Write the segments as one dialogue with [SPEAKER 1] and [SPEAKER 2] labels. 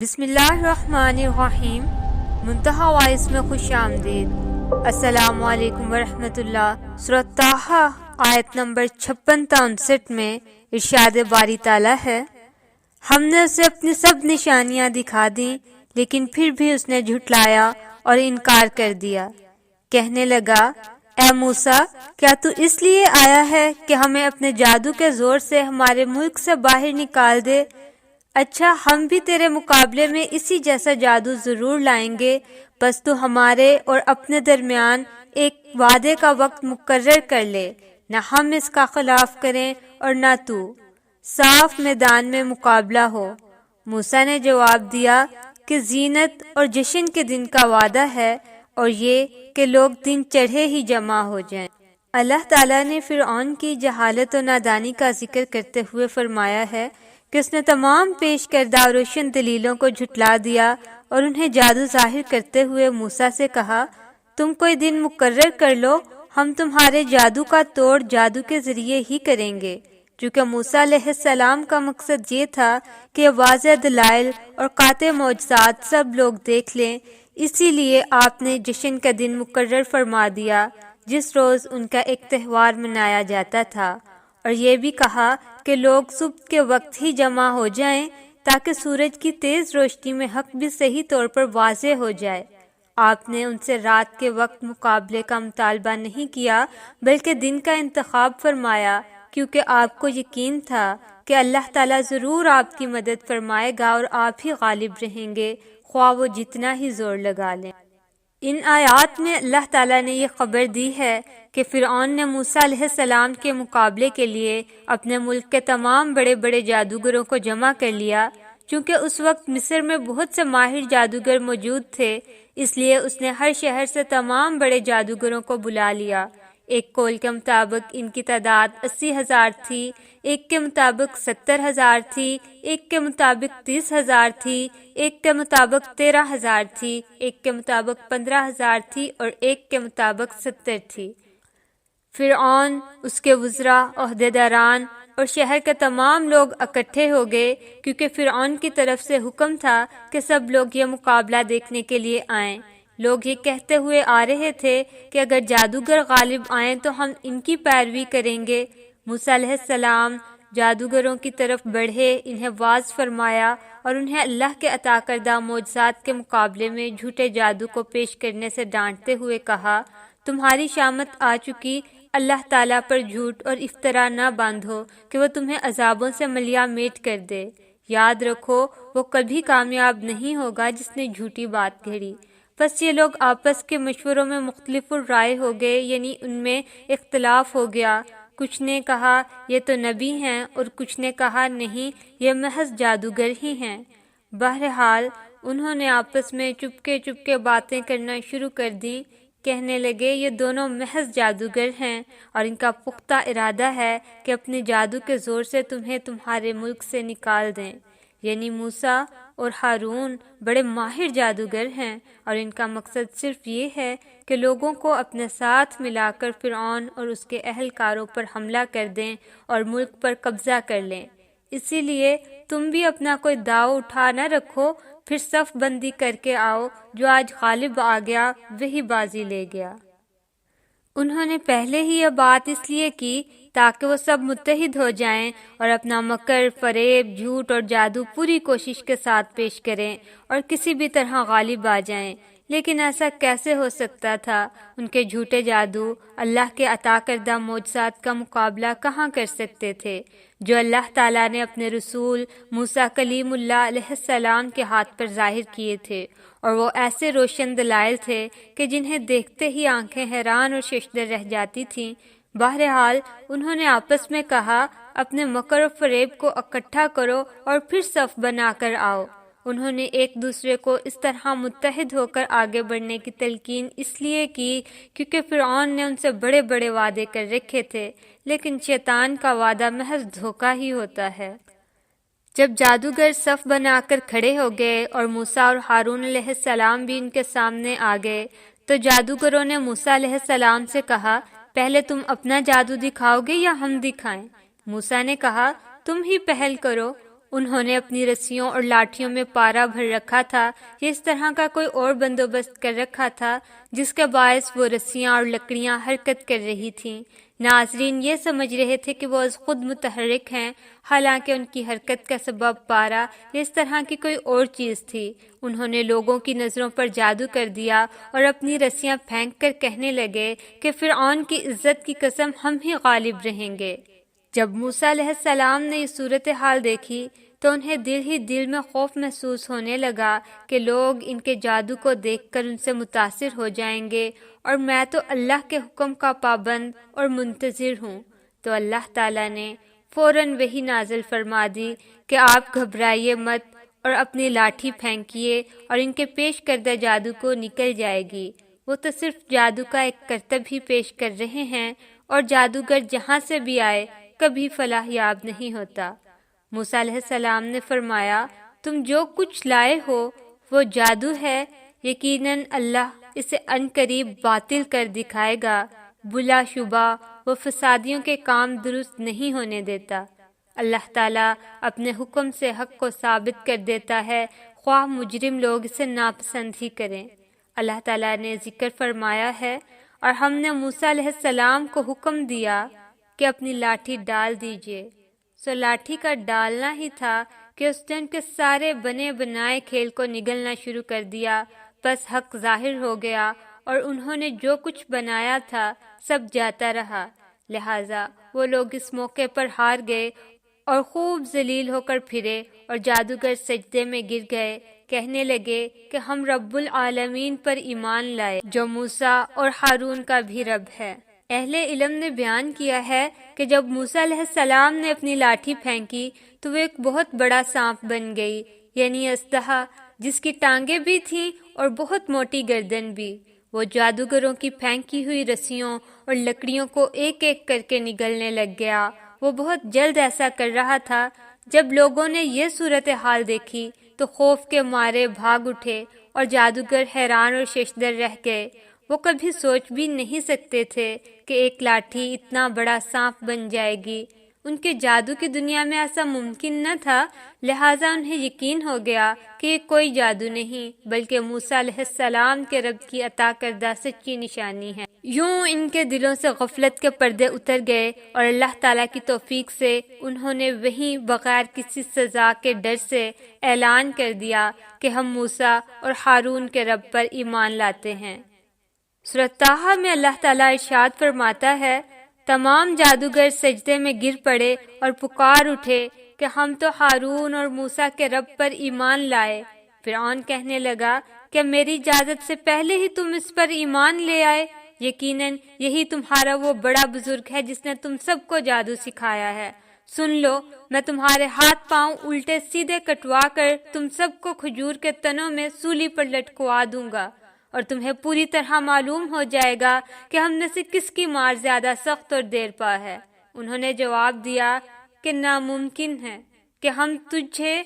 [SPEAKER 1] بسم اللہ الرحمن الرحیم۔ منتہا وائس میں خوش آمدید۔ السلام علیکم ورحمۃ اللہ۔ سورۃ طٰہٰ آیت نمبر 56 تا 59 میں ارشاد باری تعالیٰ ہے، ہم نے اسے اپنی سب نشانیاں دکھا دیں لیکن پھر بھی اس نے جھٹلایا اور انکار کر دیا۔ کہنے لگا، اے موسیٰ، کیا تو اس لیے آیا ہے کہ ہمیں اپنے جادو کے زور سے ہمارے ملک سے باہر نکال دے؟ اچھا، ہم بھی تیرے مقابلے میں اسی جیسا جادو ضرور لائیں گے، بس تو ہمارے اور اپنے درمیان ایک وعدے کا وقت مقرر کر لے، نہ ہم اس کا خلاف کریں اور نہ تو، صاف میدان میں مقابلہ ہو۔ موسیٰ نے جواب دیا کہ زینت اور جشن کے دن کا وعدہ ہے اور یہ کہ لوگ دن چڑھے ہی جمع ہو جائیں۔ اللہ تعالیٰ نے فرعون کی جہالت و نادانی کا ذکر کرتے ہوئے فرمایا ہے کہ اس نے تمام پیش کردہ روشن دلیلوں کو جھٹلا دیا اور انہیں جادو ظاہر کرتے ہوئے موسیٰ سے کہا، تم کوئی دن مقرر کر لو، ہم تمہارے جادو کا توڑ جادو کے ذریعے ہی کریں گے۔ چونکہ موسیٰ علیہ السلام کا مقصد یہ تھا کہ واضح دلائل اور قاطع معجزات سب لوگ دیکھ لیں، اسی لیے آپ نے جشن کا دن مقرر فرما دیا جس روز ان کا ایک تہوار منایا جاتا تھا، اور یہ بھی کہا کہ لوگ صبح کے وقت ہی جمع ہو جائیں تاکہ سورج کی تیز روشنی میں حق بھی صحیح طور پر واضح ہو جائے۔ آپ نے ان سے رات کے وقت مقابلے کا مطالبہ نہیں کیا بلکہ دن کا انتخاب فرمایا، کیونکہ آپ کو یقین تھا کہ اللہ تعالیٰ ضرور آپ کی مدد فرمائے گا اور آپ ہی غالب رہیں گے، خواہ وہ جتنا ہی زور لگا لیں۔ ان آیات میں اللہ تعالیٰ نے یہ خبر دی ہے کہ فرعون نے موسیٰ علیہ السلام کے مقابلے کے لیے اپنے ملک کے تمام بڑے بڑے جادوگروں کو جمع کر لیا۔ چونکہ اس وقت مصر میں بہت سے ماہر جادوگر موجود تھے، اس لیے اس نے ہر شہر سے تمام بڑے جادوگروں کو بلا لیا۔ ایک قول کے مطابق ان کی تعداد 80,000 تھی، ایک کے مطابق 70,000 تھی، ایک کے مطابق 30,000 تھی، ایک کے مطابق 13,000 تھی، ایک کے مطابق 15,000 تھی اور ایک کے مطابق 70 تھی۔ فرعون، اس کے وزراء، عہدیداران اور شہر کے تمام لوگ اکٹھے ہو گئے، کیونکہ فرعون کی طرف سے حکم تھا کہ سب لوگ یہ مقابلہ دیکھنے کے لیے آئیں۔ لوگ یہ کہتے ہوئے آ رہے تھے کہ اگر جادوگر غالب آئیں تو ہم ان کی پیروی کریں گے۔ موسیٰ علیہ السلام جادوگروں کی طرف بڑھے، انہیں واعظ فرمایا اور انہیں اللہ کے عطا کردہ معجزات کے مقابلے میں جھوٹے جادو کو پیش کرنے سے ڈانٹتے ہوئے کہا، تمہاری شامت آ چکی، اللہ تعالیٰ پر جھوٹ اور افطرا نہ باندھو کہ وہ تمہیں عذابوں سے ملیا میٹ کر دے۔ یاد رکھو، وہ کبھی کامیاب نہیں ہوگا جس نے جھوٹی بات گھڑی۔ بس یہ لوگ آپس کے مشوروں میں مختلف رائے ہو گئے، یعنی ان میں اختلاف ہو گیا۔ کچھ نے کہا یہ تو نبی ہیں اور کچھ نے کہا نہیں، یہ محض جادوگر ہی ہیں۔ بہرحال انہوں نے آپس میں چپکے باتیں کرنا شروع کر دیں، کہنے لگے یہ دونوں محض جادوگر ہیں اور ان کا پختہ ارادہ ہے کہ اپنے جادو کے زور سے تمہیں تمہارے ملک سے نکال دیں۔ یعنی موسیٰ اور ہارون بڑے ماہر جادوگر ہیں اور ان کا مقصد صرف یہ ہے کہ لوگوں کو اپنے ساتھ ملا کر فرعون اور اس کے اہلکاروں پر حملہ کر دیں اور ملک پر قبضہ کر لیں۔ اسی لیے تم بھی اپنا کوئی داؤ اٹھا نہ رکھو، پھر صف بندی کر کے آؤ، جو آج غالب آ گیا وہی بازی لے گیا۔ انہوں نے پہلے ہی یہ بات اس لیے کی تاکہ وہ سب متحد ہو جائیں اور اپنا مکر، فریب، جھوٹ اور جادو پوری کوشش کے ساتھ پیش کریں اور کسی بھی طرح غالب آ جائیں۔ لیکن ایسا کیسے ہو سکتا تھا؟ ان کے جھوٹے جادو اللہ کے عطا کردہ معجزات کا مقابلہ کہاں کر سکتے تھے، جو اللہ تعالیٰ نے اپنے رسول موسیٰ کلیم اللہ علیہ السلام کے ہاتھ پر ظاہر کیے تھے، اور وہ ایسے روشن دلائل تھے کہ جنہیں دیکھتے ہی آنکھیں حیران اور ششدر رہ جاتی تھیں۔ بہرحال انہوں نے آپس میں کہا، اپنے مکر و فریب کو اکٹھا کرو اور پھر صف بنا کر آؤ۔ انہوں نے ایک دوسرے کو اس طرح متحد ہو کر آگے بڑھنے کی تلقین اس لیے کی کیونکہ فرعون نے ان سے بڑے بڑے وعدے کر رکھے تھے، لیکن شیطان کا وعدہ محض دھوکہ ہی ہوتا ہے۔ جب جادوگر صف بنا کر کھڑے ہو گئے اور موسیٰ اور ہارون علیہ السلام بھی ان کے سامنے آ گئے تو جادوگروں نے موسیٰ علیہ السلام سے کہا، پہلے تم اپنا جادو دکھاؤ گے یا ہم دکھائیں؟ موسیٰ نے کہا، تم ہی پہل کرو۔ انہوں نے اپنی رسیوں اور لاٹھیوں میں پارا بھر رکھا تھا یا اس طرح کا کوئی اور بندوبست کر رکھا تھا جس کے باعث وہ رسیاں اور لکڑیاں حرکت کر رہی تھیں۔ ناظرین یہ سمجھ رہے تھے کہ وہ از خود متحرک ہیں، حالانکہ ان کی حرکت کا سبب پارا یا اس طرح کی کوئی اور چیز تھی۔ انہوں نے لوگوں کی نظروں پر جادو کر دیا اور اپنی رسیاں پھینک کر کہنے لگے کہ فرعون کی عزت کی قسم ہم ہی غالب رہیں گے۔ جب موسیٰ علیہ السلام نے یہ صورتحال دیکھی تو انہیں دل ہی دل میں خوف محسوس ہونے لگا کہ لوگ ان کے جادو کو دیکھ کر ان سے متاثر ہو جائیں گے، اور میں تو اللہ کے حکم کا پابند اور منتظر ہوں۔ تو اللہ تعالیٰ نے فوراً وحی نازل فرما دی کہ آپ گھبرائیے مت اور اپنی لاٹھی پھینکیے اور ان کے پیش کردہ جادو کو نکل جائے گی۔ وہ تو صرف جادو کا ایک کرتب ہی پیش کر رہے ہیں، اور جادوگر جہاں سے بھی آئے کبھی فلاح یاب نہیں ہوتا۔ موسیٰ علیہ السلام نے فرمایا، تم جو کچھ لائے ہو وہ جادو ہے، یقیناً اللہ اسے عنقریب باطل کر دکھائے گا، بلا شبہ وہ فسادیوں کے کام درست نہیں ہونے دیتا۔ اللہ تعالیٰ اپنے حکم سے حق کو ثابت کر دیتا ہے، خواہ مجرم لوگ اسے ناپسند ہی کریں۔ اللہ تعالیٰ نے ذکر فرمایا ہے، اور ہم نے موسیٰ علیہ السلام کو حکم دیا کہ اپنی لاٹھی ڈال دیجیے۔ سو لاٹھی کا ڈالنا ہی تھا کہ اس نے ان کے سارے بنے بنائے کھیل کو نگلنا شروع کر دیا، بس حق ظاہر ہو گیا اور انہوں نے جو کچھ بنایا تھا سب جاتا رہا۔ لہٰذا وہ لوگ اس موقع پر ہار گئے اور خوب ذلیل ہو کر پھرے، اور جادوگر سجدے میں گر گئے، کہنے لگے کہ ہم رب العالمین پر ایمان لائے جو موسیٰ اور ہارون کا بھی رب ہے۔ اہل علم نے بیان کیا ہے کہ جب موسیٰ علیہ السلام نے اپنی لاٹھی پھینکی تو وہ ایک بہت بڑا سانپ بن گئی، یعنی اژدہا، جس کی ٹانگیں بھی تھیں اور بہت موٹی گردن بھی۔ وہ جادوگروں کی پھینکی ہوئی رسیوں اور لکڑیوں کو ایک ایک کر کے نگلنے لگ گیا۔ وہ بہت جلد ایسا کر رہا تھا۔ جب لوگوں نے یہ صورتحال دیکھی تو خوف کے مارے بھاگ اٹھے، اور جادوگر حیران اور ششدر رہ گئے۔ وہ کبھی سوچ بھی نہیں سکتے تھے کہ ایک لاٹھی اتنا بڑا سانپ بن جائے گی۔ ان کے جادو کی دنیا میں ایسا ممکن نہ تھا، لہٰذا انہیں یقین ہو گیا کہ یہ کوئی جادو نہیں بلکہ موسیٰ علیہ السلام کے رب کی عطا کردہ سچی نشانی ہے۔ یوں ان کے دلوں سے غفلت کے پردے اتر گئے، اور اللہ تعالیٰ کی توفیق سے انہوں نے وہیں بغیر کسی سزا کے ڈر سے اعلان کر دیا کہ ہم موسیٰ اور ہارون کے رب پر ایمان لاتے ہیں۔ سورۃ طٰہٰ میں اللہ تعالیٰ ارشاد فرماتا ہے، تمام جادوگر سجدے میں گر پڑے اور پکار اٹھے کہ ہم تو ہارون اور موسیٰ کے رب پر ایمان لائے۔ فرعون کہنے لگا کہ میری اجازت سے پہلے ہی تم اس پر ایمان لے آئے، یقیناً یہی تمہارا وہ بڑا بزرگ ہے جس نے تم سب کو جادو سکھایا ہے۔ سن لو، میں تمہارے ہاتھ پاؤں الٹے سیدھے کٹوا کر تم سب کو کھجور کے تنوں میں سولی پر لٹکوا دوں گا، اور تمہیں پوری طرح معلوم ہو جائے گا کہ ہم میں سے کس کی مار زیادہ سخت اور دیر پا ہے۔ انہوں نے جواب دیا کہ ناممکن ہے کہ ہم تجھے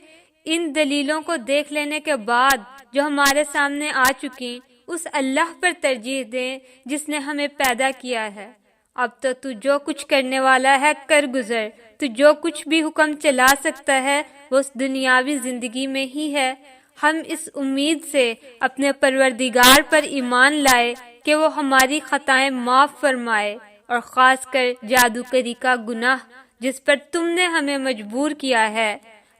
[SPEAKER 1] ان دلیلوں کو دیکھ لینے کے بعد جو ہمارے سامنے آ چکی اس اللہ پر ترجیح دیں جس نے ہمیں پیدا کیا ہے۔ اب تو جو کچھ کرنے والا ہے کر گزر، تو جو کچھ بھی حکم چلا سکتا ہے وہ اس دنیاوی زندگی میں ہی ہے۔ ہم اس امید سے اپنے پروردگار پر ایمان لائے کہ وہ ہماری خطائیں معاف فرمائے، اور خاص کر جادوگری کا گناہ جس پر تم نے ہمیں مجبور کیا ہے۔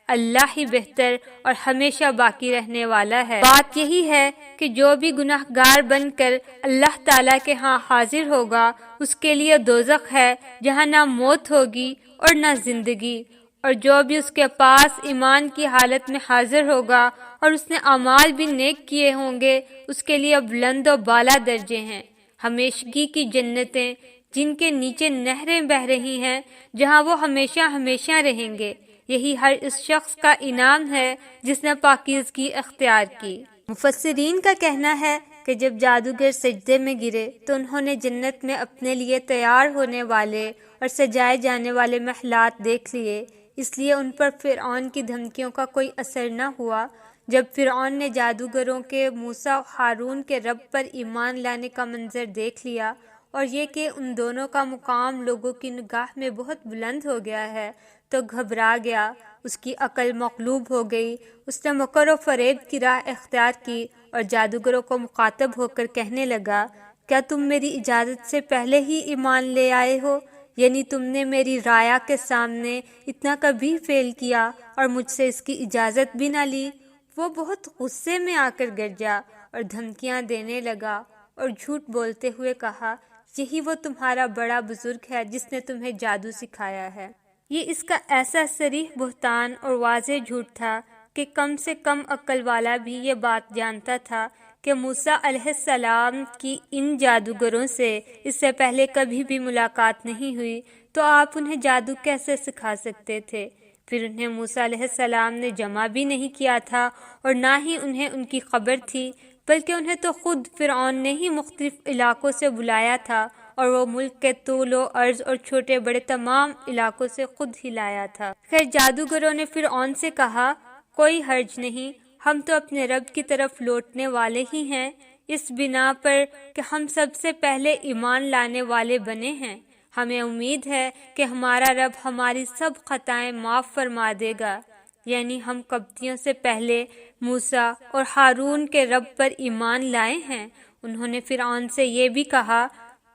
[SPEAKER 1] اللہ ہی بہتر اور ہمیشہ باقی رہنے والا ہے۔ بات یہی ہے کہ جو بھی گناہ گار بن کر اللہ تعالیٰ کے ہاں حاضر ہوگا اس کے لیے دوزخ ہے، جہاں نہ موت ہوگی اور نہ زندگی، اور جو بھی اس کے پاس ایمان کی حالت میں حاضر ہوگا اور اس نے اعمال بھی نیک کیے ہوں گے اس کے لیے بلند و بالا درجے ہیں، ہمیشگی کی جنتیں جن کے نیچے نہریں بہہ رہی ہیں، جہاں وہ ہمیشہ ہمیشہ رہیں گے۔ یہی ہر اس شخص کا انعام ہے جس نے پاکیزگی اختیار کی۔ مفسرین کا کہنا ہے کہ جب جادوگر سجدے میں گرے تو انہوں نے جنت میں اپنے لیے تیار ہونے والے اور سجائے جانے والے محلات دیکھ لیے، اس لیے ان پر فرعون کی دھمکیوں کا کوئی اثر نہ ہوا۔ جب فرعون نے جادوگروں کے موسیٰ و ہارون کے رب پر ایمان لانے کا منظر دیکھ لیا، اور یہ کہ ان دونوں کا مقام لوگوں کی نگاہ میں بہت بلند ہو گیا ہے، تو گھبرا گیا اس کی عقل مغلوب ہو گئی۔ اس نے مکر و فریب کی راہ اختیار کی اور جادوگروں کو مخاطب ہو کر کہنے لگا، کیا تم میری اجازت سے پہلے ہی ایمان لے آئے ہو؟ یعنی تم نے میری رایا کے سامنے اتنا کبھی فیل کیا اور مجھ سے اس کی اجازت بھی نہ لی؟ وہ بہت غصے میں آ کر گرجا اور دھمکیاں دینے لگا اور جھوٹ بولتے ہوئے کہا، یہی وہ تمہارا بڑا بزرگ ہے جس نے تمہیں جادو سکھایا ہے۔ یہ اس کا ایسا صریح بہتان اور واضح جھوٹ تھا کہ کم سے کم عقل والا بھی یہ بات جانتا تھا کہ موسیٰ علیہ السلام کی ان جادوگروں سے اس سے پہلے کبھی بھی ملاقات نہیں ہوئی، تو آپ انہیں جادو کیسے سکھا سکتے تھے؟ پھر انہیں موسیٰ علیہ السلام نے جمع بھی نہیں کیا تھا اور نہ ہی انہیں ان کی خبر تھی، بلکہ انہیں تو خود فرعون نے ہی مختلف علاقوں سے بلایا تھا اور وہ ملک کے طول و عرض اور چھوٹے بڑے تمام علاقوں سے خود ہی لایا تھا۔ خیر جادوگروں نے فرعون سے کہا، کوئی حرج نہیں، ہم تو اپنے رب کی طرف لوٹنے والے ہی ہیں، اس بنا پر کہ ہم سب سے پہلے ایمان لانے والے بنے ہیں۔ ہمیں امید ہے کہ ہمارا رب ہماری سب خطائیں معاف فرما دے گا۔ یعنی ہم قبطیوں سے پہلے موسیٰ اور ہارون کے رب پر ایمان لائے ہیں۔ انہوں نے فرعون سے یہ بھی کہا،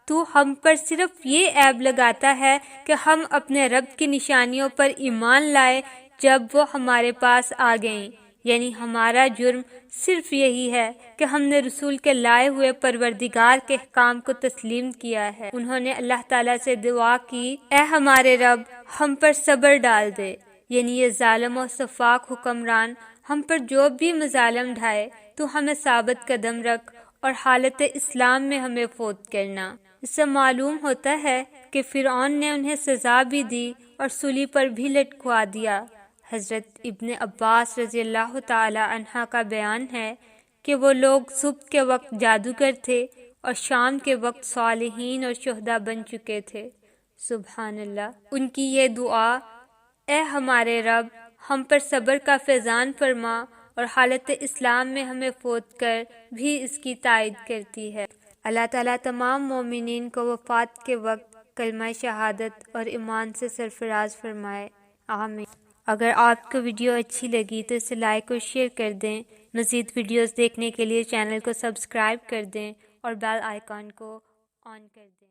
[SPEAKER 1] تو ہم پر صرف یہ عیب لگاتا ہے کہ ہم اپنے رب کی نشانیوں پر ایمان لائے جب وہ ہمارے پاس آ گئیں۔ یعنی ہمارا جرم صرف یہی ہے کہ ہم نے رسول کے لائے ہوئے پروردگار کے احکام کو تسلیم کیا ہے۔ انہوں نے اللہ تعالیٰ سے دعا کی، اے ہمارے رب ہم پر صبر ڈال دے، یعنی یہ ظالم و سفاک حکمران ہم پر جو بھی مظالم ڈھائے تو ہمیں ثابت قدم رکھ اور حالت اسلام میں ہمیں فوت کرنا۔ اس سے معلوم ہوتا ہے کہ فرعون نے انہیں سزا بھی دی اور سولی پر بھی لٹکوا دیا۔ حضرت ابن عباس رضی اللہ تعالی عنہ کا بیان ہے کہ وہ لوگ صبح کے وقت جادوگر تھے اور شام کے وقت صالحین اور شہداء بن چکے تھے۔ سبحان اللہ۔ ان کی یہ دعا، اے ہمارے رب ہم پر صبر کا فیضان فرما اور حالت اسلام میں ہمیں فوت کر، بھی اس کی تائید کرتی ہے۔ اللہ تعالیٰ تمام مومنین کو وفات کے وقت کلمہ شہادت اور ایمان سے سرفراز فرمائے، آمین۔ اگر آپ کو ویڈیو اچھی لگی تو اسے لائک اور شیئر کر دیں۔ مزید ویڈیوز دیکھنے کے لیے چینل کو سبسکرائب کر دیں اور بیل آئیکن کو آن کر دیں۔